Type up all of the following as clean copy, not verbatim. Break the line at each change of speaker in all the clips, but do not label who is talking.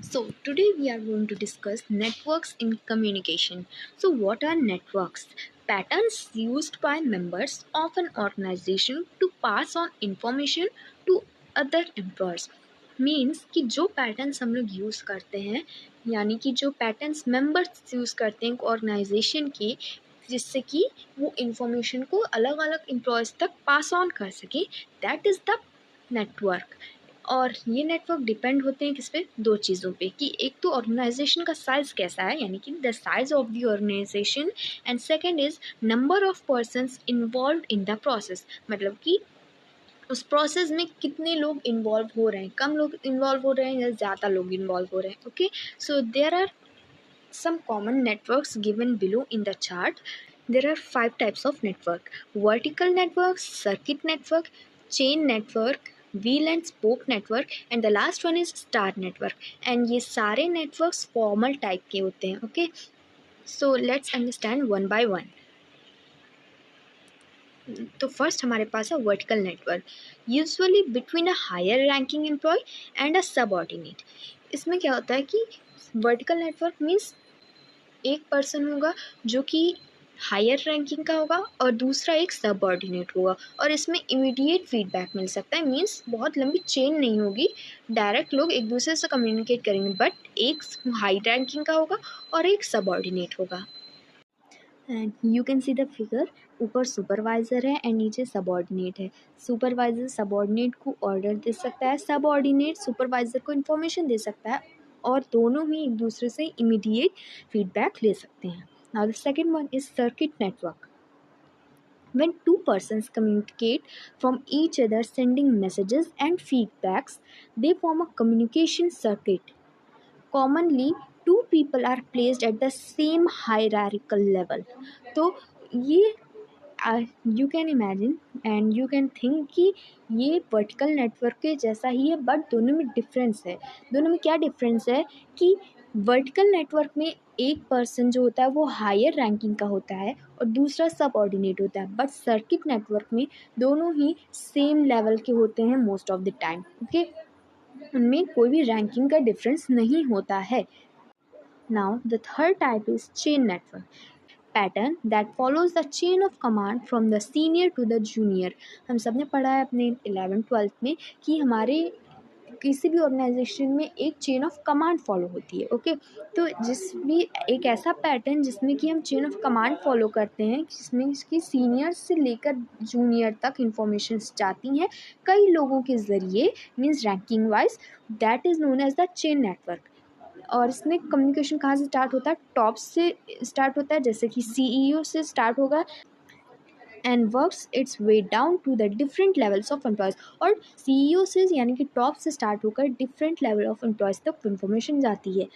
So, today we are going to discuss networks in communication. So, what are networks? Patterns used by members of an organization to pass on information to other employees. Means कि जो patterns हम लोग use करते हैं, यानी कि जो patterns members use करते हैं एक ऑर्गेनाइजेशन के, जिससे कि वो इंफॉर्मेशन को अलग अलग एम्प्लॉयज़ तक पास ऑन कर सकें, दैट इज़ द नेटवर्क। और ये नेटवर्क डिपेंड होते हैं किस पे, दो चीज़ों पे, कि एक तो ऑर्गेनाइजेशन का साइज़ कैसा है, यानी कि the size of the organization, and second is number of persons involved in the process, मतलब कि उस प्रोसेस में कितने लोग इन्वॉल्व हो रहे हैं, कम लोग इन्वॉल्व हो रहे हैं या ज़्यादा लोग इन्वॉल्व हो रहे हैं। Okay, so there are some common networks given below in the chart. There are 5 types of network: vertical network, circuit network, chain network, wheel and spoke network, and the last one is star network. And ये सारे networks formal type के होते हैं. Okay, so let's understand one by one. तो first हमारे पास है vertical network, usually between a higher ranking employ and a subordinate. इसमें क्या होता है कि वर्टिकल नेटवर्क मीन्स एक पर्सन होगा जो कि हायर रैंकिंग का होगा और दूसरा एक सबऑर्डिनेट होगा, और इसमें इमीडिएट फीडबैक मिल सकता है। मीन्स बहुत लंबी चेन नहीं होगी, डायरेक्ट लोग एक दूसरे से कम्युनिकेट करेंगे, बट एक हाई रैंकिंग का होगा और एक सबऑर्डिनेट होगा। And you can see the figure, ऊपर सुपरवाइज़र है एंड नीचे सबऑर्डिनेट है। सुपरवाइज़र सबऑर्डिनेट को ऑर्डर दे सकता है, सबऑर्डिनेट सुपरवाइज़र को इन्फॉर्मेशन दे सकता है, और दोनों ही एक दूसरे से इमीडिएट फीडबैक ले सकते हैं। Now the second one is circuit network. When two persons communicate from each other sending messages and feedbacks, they form a communication circuit. Commonly, two people are placed at the same hierarchical level. तो ये you can imagine and you can think कि ये vertical network के जैसा ही है, but दोनों में difference है। दोनों में क्या डिफरेंस है कि वर्टिकल नेटवर्क में एक पर्सन जो होता है वो हायर रैंकिंग का होता है और दूसरा सबऑर्डिनेट होता है, बट सर्किट नेटवर्क में दोनों ही सेम लेवल के होते हैं most of the time. Okay, उनमें कोई भी रैंकिंग का डिफरेंस नहीं होता है। Now the third type is chain network, pattern that follows the chain of command from the senior to the junior. हम सब ने पढ़ा है अपने 11th-12th में कि हमारे किसी भी ऑर्गेनाइजेशन में एक चेन ऑफ कमांड फॉलो होती है। ओके, तो जिस भी एक ऐसा पैटर्न जिसमें कि हम चेन ऑफ कमांड फॉलो करते हैं, जिसमें इसकी सीनियर से लेकर जूनियर तक इंफॉर्मेशन जाती हैं कई लोगों के ज़रिए, means ranking wise, that is known as the chain network. और इसमें कम्युनिकेशन कहाँ से स्टार्ट होता है, टॉप से स्टार्ट होता है, जैसे कि सीईओ से स्टार्ट होगा and works its way down to the different levels of employees. और सीईओ से यानी कि टॉप से स्टार्ट होकर डिफरेंट लेवल ऑफ एम्प्लॉयज़ तक इन्फॉर्मेशन जाती है।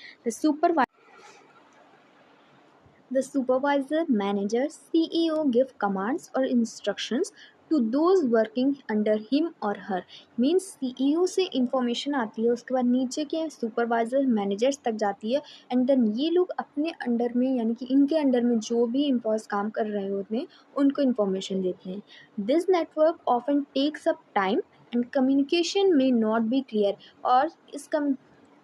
The supervisor, manager, CEO give commands or instructions to those working under him or her. Means CEO से इंफॉर्मेशन आती है, उसके बाद नीचे के सुपरवाइजर मैनेजर्स तक जाती है, एंड देन ये लोग अपने अंडर में यानी कि इनके अंडर में जो भी एम्प्लॉयज़ काम कर रहे होते हैं उनको इन्फॉर्मेशन देते हैं। This network often takes up time and communication में नॉट बी क्लियर। और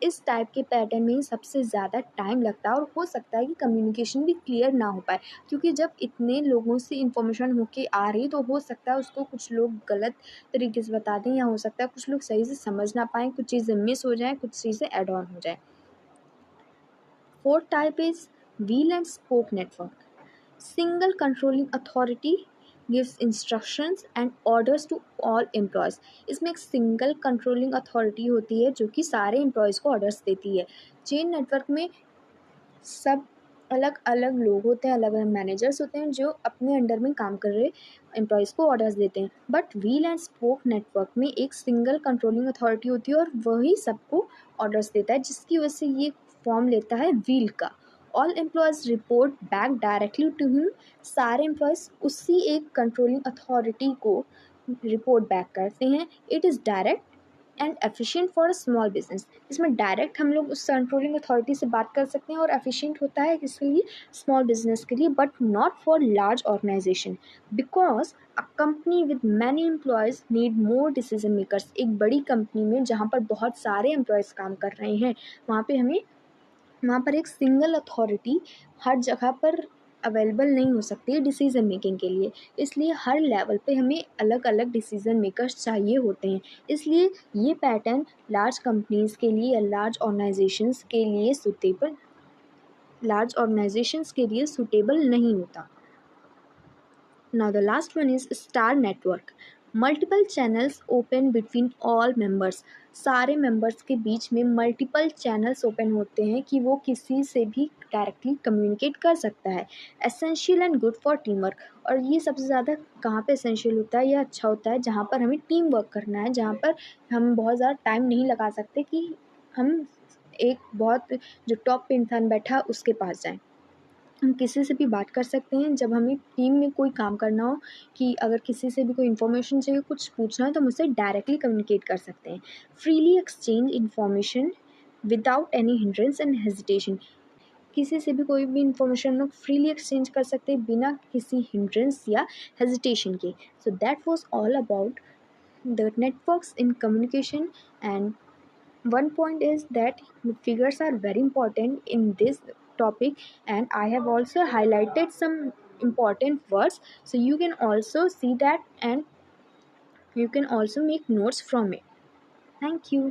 इस टाइप के पैटर्न में सबसे ज़्यादा टाइम लगता है, और हो सकता है कि कम्युनिकेशन भी क्लियर ना हो पाए, क्योंकि जब इतने लोगों से इन्फॉर्मेशन होके आ रही तो हो सकता है उसको कुछ लोग गलत तरीके से बता दें, या हो सकता है कुछ लोग सही से समझ ना पाएँ, कुछ चीज़ें मिस हो जाएँ, कुछ चीज़ें एड ऑन हो जाए। Fourth type is wheel and spoke network. Single controlling authority gives instructions and orders to all employees. इसमें एक सिंगल कंट्रोलिंग अथॉरिटी होती है जो कि सारे एम्प्लॉयज़ को ऑर्डर्स देती है। चेन नेटवर्क में सब अलग अलग लोग होते हैं, अलग अलग मैनेजर्स होते हैं जो अपने अंडर में काम कर रहे एम्प्लॉयज़ को ऑर्डर्स देते हैं, but wheel and spoke network में एक सिंगल कंट्रोलिंग अथॉरिटी होती है और वही सबको ऑर्डर्स देता है, जिसकी वजह से ये फॉर्म लेता है व्हील का। All employees report back directly to him. सारे एम्प्लॉयज़ उसी एक कंट्रोलिंग अथॉरिटी को रिपोर्ट बैक करते हैं। It is direct and efficient for a small business. इसमें डायरेक्ट हम लोग उस कंट्रोलिंग अथॉरिटी से बात कर सकते हैं और एफिशिएंट होता है किसके लिए, स्मॉल बिजनेस के लिए, but not for large organisation because a company with many employees need more decision makers. एक बड़ी कंपनी में जहाँ पर बहुत सारे एम्प्लॉयज़ काम कर रहे हैं वहाँ पर एक सिंगल अथॉरिटी हर जगह पर अवेलेबल नहीं हो सकती है डिसीज़न मेकिंग के लिए। इसलिए हर लेवल पे हमें अलग अलग डिसीज़न मेकर्स चाहिए होते हैं। इसलिए ये पैटर्न लार्ज कंपनीज़ के लिए या लार्ज ऑर्गेनाइजेशंस के लिए सूटेबल नहीं होता। Now the last one is star network. Multiple channels open between all members. सारे मेंबर्स के बीच में मल्टीपल चैनल्स ओपन होते हैं कि वो किसी से भी डायरेक्टली कम्युनिकेट कर सकता है। Essential and good for team work. और ये सबसे ज़्यादा कहाँ पे एसेंशियल होता है या अच्छा होता है, जहाँ पर हमें टीम वर्क करना है, जहाँ पर हम बहुत ज़्यादा टाइम नहीं लगा सकते कि हम एक बहुत जो टॉप पे इंसान बैठा उसके पास जाएं। हम किसी से भी बात कर सकते हैं जब हमें टीम में कोई काम करना हो, कि अगर किसी से भी कोई इन्फॉर्मेशन चाहिए, कुछ पूछना है, तो हम उससे डायरेक्टली कम्युनिकेट कर सकते हैं। Freely exchange information without any hindrance and hesitation. किसी से भी कोई भी इन्फॉर्मेशन हम फ्रीली एक्सचेंज कर सकते हैं बिना किसी हिंड्रेंस या हेजिटेशन के। So that was all about the networks in communication, and one point is that figures are very important in this topic, and I have also highlighted some important words, so you can also see that and you can also make notes from it. Thank you.